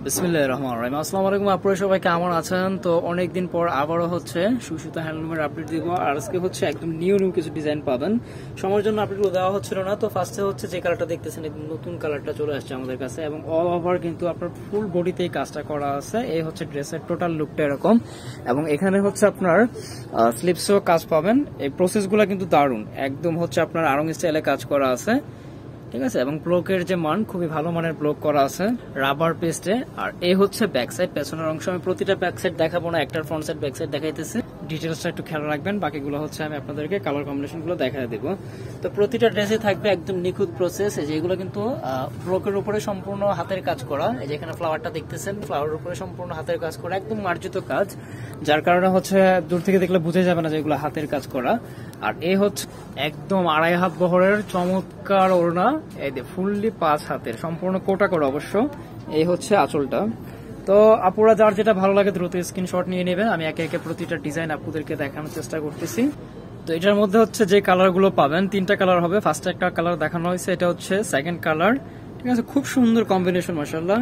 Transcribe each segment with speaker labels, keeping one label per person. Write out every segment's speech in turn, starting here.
Speaker 1: বিসমিল্লাহির রহমানির রহিম। আসসালামু আলাইকুম, আপনারা সবাই কেমন আছেন? তো অনেকদিন পর আবারও হচ্ছে সুসুতা হ্যান্ডলুমের আপডেট দিব। আর আজকে হচ্ছে একদম নিউ কিছু ডিজাইন পাবেন। সময়ের জন্য আপডেটগুলো দেওয়া হচ্ছিল না, তো ফার্স্টে হচ্ছে যে কালারটা দেখতেছেন একদম নতুন কালারটা চলে আসছে আমাদের কাছে, এবং অল ওভার কিন্তু আপনার ফুল বডিতেই কাজটা করা আছে। এই হচ্ছে ড্রেসের টোটাল লুকটা এরকম, এবং এখানে হচ্ছে আপনার স্লিপসও কাজ পাবেন। এই প্রসেসগুলো কিন্তু দারুণ, একদম হচ্ছে আপনার আরং স্টাইলে কাজ করা আছে, ঠিক আছে। এবং ব্লকের যে মান খুবই ভালো মানের ব্লক করা আছে রাবার পেস্টে। আর এই হচ্ছে ব্যাক সাইড, পেছনের অংশ। আমি প্রতিটা ব্যাক সাইড দেখাবো না, একটার ফ্রন্ট সাইড ব্যাক সাইড দেখাইতেছি। ডিটেলসটা একটু খেয়াল রাখবেন, বাকিগুলো হচ্ছে আমি আপনাদেরকে কালার কম্বিনেশন গুলো দেখাই দেবো। তো প্রতিটা ড্রেসে থাকবে একদম নিখুঁত প্রসেস, যেগুলো কিন্তু ব্লকের উপরে সম্পূর্ণ হাতের কাজ করা। এই যে এখানে ফ্লাওয়ারটা দেখতেছেন, ফ্লাওয়ারের উপরে সম্পূর্ণ হাতের কাজ করা, একদম মার্জিত কাজ, যার কারণে হচ্ছে দূর থেকে দেখলে বুঝে যাবে না যে এগুলো হাতের কাজ করা। আর এই হচ্ছে একদম 2.5 হাত বহরের চমৎকার ওড়না, এই যে ফুললি 5 হাতের সম্পূর্ণ কোটা করা অবশ্য। এই হচ্ছে আঁচলটা। তো আপুরা যার যেটা ভালো লাগে দ্রুত স্ক্রিনশট নিয়ে নেবেন। আমি একে একে প্রতিটা ডিজাইন আপুদেরকে দেখানোর চেষ্টা করতেছি। তো এটার মধ্যে হচ্ছে যে কালারগুলো পাবেন, 3টা কালার হবে। ফার্স্টে একটা কালার দেখানো হয়েছে, এটা হচ্ছে সেকেন্ড কালার, ঠিক আছে। খুব সুন্দর কম্বিনেশন, মাশাআল্লাহ।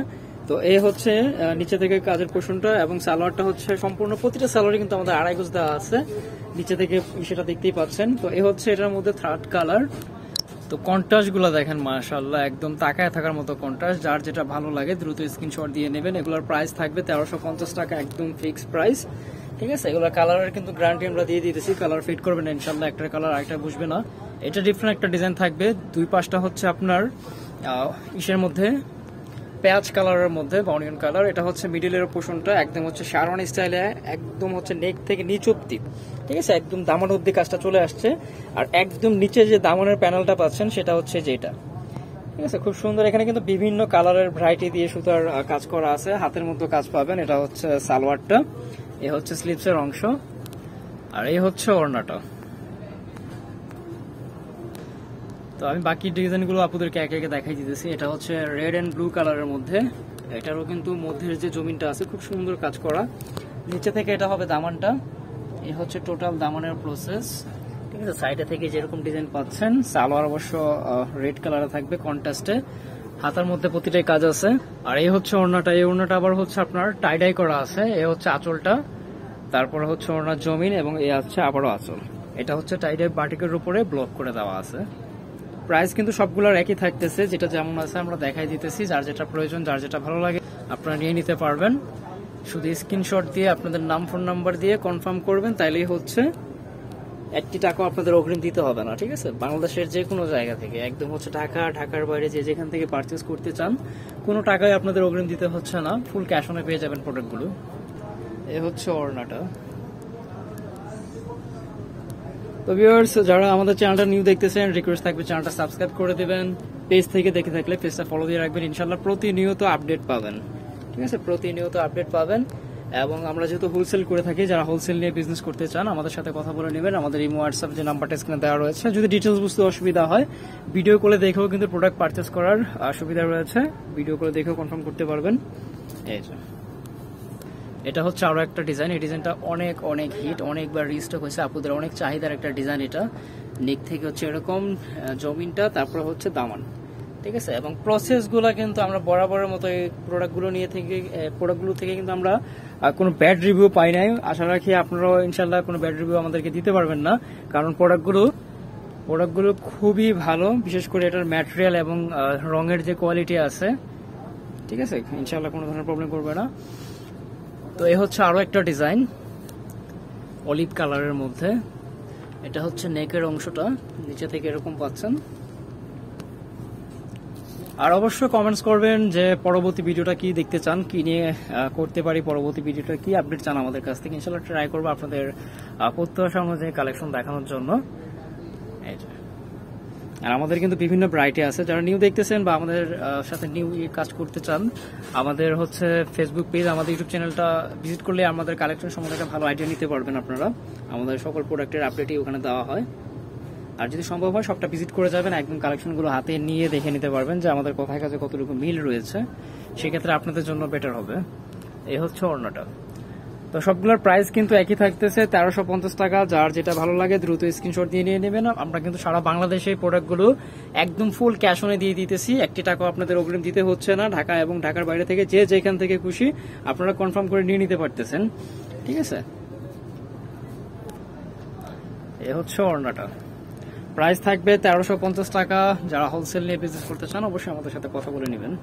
Speaker 1: তো এই হচ্ছে নিচে থেকে কাজের পোর্শনটা, এবং সালোয়ারটা হচ্ছে সম্পূর্ণ প্রতিটা সালোয়ারে কিন্তু আমাদের 2.5 গজ দেওয়া আছে, নিচে থেকে সেটা দেখতেই পাচ্ছেন। তো এই হচ্ছে এটার মধ্যে থার্ড কালার। তো কন্ট্রাস্ট গুলো দেখেন, মাশাআল্লাহ, একদম তাকায় থাকার মতো কন্ট্রাস্ট। যার যেটা ভালো লাগে দ্রুত স্ক্রিনশট দিয়ে নেবেন। এগুলোর প্রাইস থাকবে 1350 টাকা, একদম ফিক্সড প্রাইস, ঠিক আছে। এগুলো কালারের কিন্তু গ্যারান্টি আমরা দিয়ে দিতেছি, কালার ফিট করবেন ইনশাআল্লাহ। একটা কালার আরেকটা বুঝবে না। এটা ডিফারেন্ট একটা ডিজাইন থাকবে। দুই পাশটা হচ্ছে আপনার ইসের মধ্যে পেঁয়াজ কালারের মধ্যে অনিয়ন কালার। এটা হচ্ছে মিডিলের পোর্শনটা একদম হচ্ছে শারওয়ানি স্টাইলে, একদম হচ্ছে নেক থেকে নিচ অব্দি, ঠিক আছে, একদম দামান অব্দি কাজটা চলে আসছে। আর একদম নিচে যে দামানের প্যানেলটা পাচ্ছেন সেটা হচ্ছে যেটা, ঠিক আছে, খুব সুন্দর। এখানে কিন্তু বিভিন্ন কালারের ভ্যারাইটি দিয়ে সুতার কাজ করা আছে, হাতের মতো কাজ পাবেন। এটা হচ্ছে সালোয়ারটা, এ হচ্ছে স্লিভসের অংশ, আর এই হচ্ছে ওড়নাটা। তো আমি বাকি ডিজাইনগুলো আপনাদেরকে একে একে দেখাই দিতেছি। এটা হচ্ছে রেড এন্ড ব্লু কালারের মধ্যে। এটারও কিন্তু মধ্যের যে জমিনটা আছে খুব সুন্দর কাজ করা। নিচে থেকে এটা হবে দামানটা, এই হচ্ছে টোটাল দামানের প্রসেস, ঠিক আছে। সাইডে থেকে যেরকম ডিজাইন পাচ্ছেন, সালোয়ার অবশ্য রেড কালারে থাকবে কন্ট্রাস্টে। হাতার মধ্যে প্রতিটাই কাজ আছে। আর এই হচ্ছে ওড়নাটা। এই ওড়নাটা আবার হচ্ছে আপনার টাইডাই করা আছে। এই হচ্ছে আঁচলটা, তারপরে হচ্ছে ওড়নার জমিন, এবং এই হচ্ছে আবারও আঁচল। এটা হচ্ছে টাইডাই বাটিকের উপরে ব্লক করে দেওয়া আছে। প্রাইস কিন্তু সবগুলোর একই থাকতেছে, যেটা যেমন আছে আমরা দেখাই দিতেছি। যার যেটা প্রয়োজন, যার যেটা ভালো লাগে আপনারা নিয়ে নিতে পারবেন। শুধু স্ক্রিনশট দিয়ে আপনাদের নাম ফোন নাম্বার দিয়ে কনফার্ম করবেন, তাইলেই হচ্ছে 1 টাকাও আপনাদের অগ্রিম দিতে হবে না, ঠিক আছে। বাংলাদেশের যে কোনো জায়গা থেকে, একদম হচ্ছে ঢাকা, ঢাকার বাইরে যে যেখান থেকে পারচেস করতে চান, কোনো টাকাই আপনাদের অগ্রিম দিতে হচ্ছে না, ফুল ক্যাশ অনে পেয়ে যাবেন প্রোডাক্টগুলো। এ হচ্ছে ওড়নাটা। তো ভিউয়ার্স, যারা আমাদের চ্যানেলটা নিউ দেখতেছেন, রিকোয়েস্ট থাকবে চ্যানেলটা সাবস্ক্রাইব করে দিবেন। পেজ থেকে দেখে থাকলে পেজটা ফলো দিয়ে রাখবেন, ইনশাআল্লাহ প্রতিনিয়ত আপডেট পাবেন, ঠিক আছে, প্রতিনিয়ত আপডেট পাবেন। এবং আমরা যেহেতু হোলসেল করে থাকি, যারা হোলসেল নিয়ে বিজনেস করতে চান আমাদের সাথে কথা বলে নেবেন। আমাদের ইমো হোয়াটসঅ্যাপ যে নাম্বারটা স্ক্রিনে দেওয়া রয়েছে, যদি ডিটেলস বুঝতে অসুবিধা হয় ভিডিও কলে দেখেও কিন্তু প্রোডাক্ট পারচেস করার সুবিধা রয়েছে, ভিডিও কলে দেখেও কনফার্ম করতে পারবেন। এই যে এটা হচ্ছে আরো একটা ডিজাইন। এই ডিজাইনটা অনেক অনেক হিট, অনেকবার রিস্টক হয়েছে, আপুদের অনেক চাহিদার একটা ডিজাইন। এটা নেক থেকে হচ্ছে এরকম জমিনটা, তারপরে হচ্ছে দামান, ঠিক আছে। এবং প্রসেসগুলো কিন্তু আমরা বরাবরের মতো এই প্রোডাক্টগুলো থেকে কিন্তু আমরা কোনো ব্যাড রিভিউ পাই নাই। আশা রাখি আপনারাও ইনশাল্লাহ কোনো ব্যাড রিভিউ আমাদেরকে দিতে পারবেন না, কারণ প্রোডাক্টগুলো খুবই ভালো। বিশেষ করে এটার ম্যাটেরিয়াল এবং রঙের যে কোয়ালিটি আছে, ঠিক আছে, ইনশাল্লাহ কোনো ধরনের প্রবলেম করবে না। তো এই হচ্ছে আরো একটা ডিজাইন অলিভ কালারের মধ্যে। এটা হচ্ছে নেকের অংশটা, নিচে থেকে এরকম পাচ্ছেন। আর অবশ্যই কমেন্টস করবেন যে পরবর্তী ভিডিওটা কি দেখতে চান, কি নিয়ে করতে পারি, পরবর্তী ভিডিওটা কি আপডেট চান আমাদের কাছ থেকে। ইনশাআল্লাহ ট্রাই করবো আপনাদের প্রত্যাশা অনুযায়ী কালেকশন দেখানোর জন্য। এই যে, আর আমাদের কিন্তু বিভিন্ন ভ্যারাইটি আছে। যারা নিউ দেখতেছেন বা আমাদের সাথে নিউ কাজ করতে চান, আমাদের হচ্ছে ফেসবুক পেজ, আমাদের ইউটিউব চ্যানেলটা ভিজিট করলে আমাদের কালেকশন সম্বন্ধে একটা ভালো আইডিয়া নিতে পারবেন আপনারা। আমাদের সকল প্রোডাক্টের আপডেটই ওখানে দেওয়া হয়। আর যদি সম্ভব হয় সবটা ভিজিট করে যাবেন, একদম কালেকশনগুলো হাতে নিয়ে দেখে নিতে পারবেন যে আমাদের কথায় কাজে কতটুকু মিল রয়েছে, সেক্ষেত্রে আপনাদের জন্য বেটার হবে। এই হচ্ছে ওড়নাটা। তো সবগুলোর প্রাইস কিন্তু একই থাকতেছে 1350 টাকা। যার যেটা ভালো লাগে দ্রুত স্ক্রিনশট দিয়ে নিয়ে নেবেন। আমরা কিন্তু সারা বাংলাদেশে এই প্রোডাক্টগুলো একদম ফুল ক্যাশ অনে দিয়ে দিতেছি, একটি টাকাও আপনাদের অগ্রিম দিতে হচ্ছে না। ঢাকা এবং ঢাকার বাইরে থেকে যে যেখান থেকে খুশি আপনারা কনফার্ম করে নিয়ে নিতে পারতেছেন, ঠিক আছে। এ হচ্ছে ওড়নাটা, প্রাইস থাকবে 1350 টাকা। যারা হোলসেল নিয়ে বিজনেস করতে চান অবশ্যই আমাদের সাথে কথা বলে নেবেন।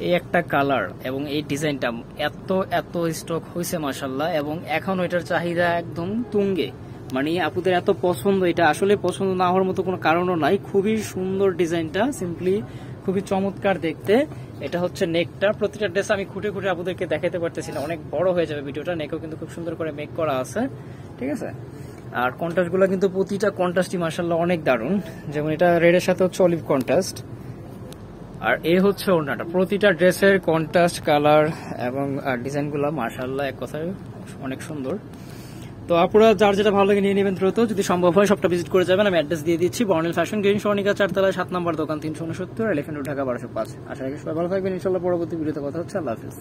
Speaker 1: এই একটা কালার এবং এই ডিজাইনটা এত এত স্টক হয়েছে মাশাআল্লাহ, এবং এখন এটার চাহিদা একদম তুঙ্গে। মানে আপুদের এত পছন্দ, এটা আসলে পছন্দ না হওয়ার মতো কোনো কারণও নাই। খুবই সুন্দর ডিজাইনটা, সিম্পলি খুবই চমৎকার দেখতে। এটা হচ্ছে নেকটা, প্রতিটা ড্রেস আমি খুঁটে খুঁটে আপুদেরকে দেখাতে পারতেছি না, অনেক বড় হয়ে যাবে ভিডিওটা। নেকও কিন্তু খুব সুন্দর করে মেক করা আছে, ঠিক আছে। আর কন্ট্রাস্ট গুলো কিন্তু প্রতিটা কন্ট্রাস্টই মাশাআল্লাহ অনেক দারুণ। যেমন এটা রেডের সাথে হচ্ছে অলিভ কন্ট্রাস্ট, আর এই হচ্ছে ওড়নাটা। প্রতিটা ড্রেসের কন্ট্রাস্ট কালার এবং ডিজাইন গুলা মাশাআল্লাহ এক কথায় অনেক সুন্দর। তো আপনারা যার যেটা ভালো লাগে নিয়ে নেবেন দ্রুত, যদি সম্ভব হয় সবটা ভিজিট করে যাবেন। আমি অ্যাড্রেস দিয়ে দিচ্ছি, বর্ণিল ফ্যাশন, গ্রিন সনিকা 4 তলায় 7 নম্বর দোকান, 369 এলিফ্যান্ট রোড, ঢাকা 1205। আশা রাখি সবাই ভালো থাকবেন। ইনশাআল্লাহ পরবর্তী ভিডিওতে কথা হচ্ছে। আল্লাহ হাফেজ।